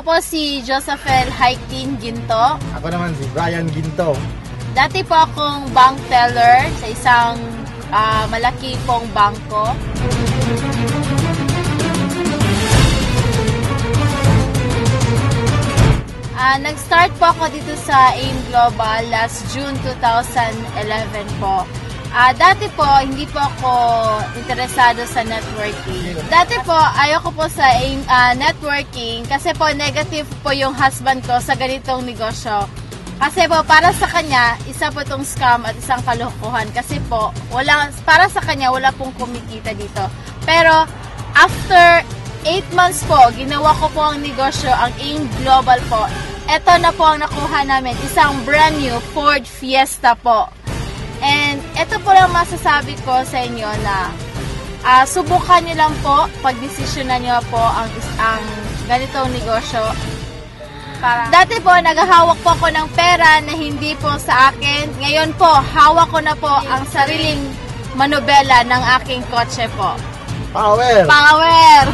po si Josephel Haikin Ginto. Ako naman si Brian Ginto. Dati po akong bank teller sa isang malaki pong bangko. Nag-start po ako dito sa AIM Global last June 2011 po. Dati po, hindi po ako interesado sa networking. Dati po, ayoko po sa networking kasi po negative po yung husband ko sa ganitong negosyo. Kasi po, para sa kanya, isa po itong scam at isang kalokohan. Kasi po, para sa kanya, wala pong kumikita dito. Pero, after 8 months po, ginawa ko po ang negosyo, ang AIM Global po. Ito na po ang nakuha namin, isang brand new Ford Fiesta po. And ito po lang masasabi ko sa inyo na subukan nyo lang po, pagdesisyonan nyo po ang ganitong negosyo. Dati po, naghahawak po ako ng pera na hindi po sa akin. Ngayon po, hawak ko na po ang sariling manobela ng aking kotse po. Power! Power!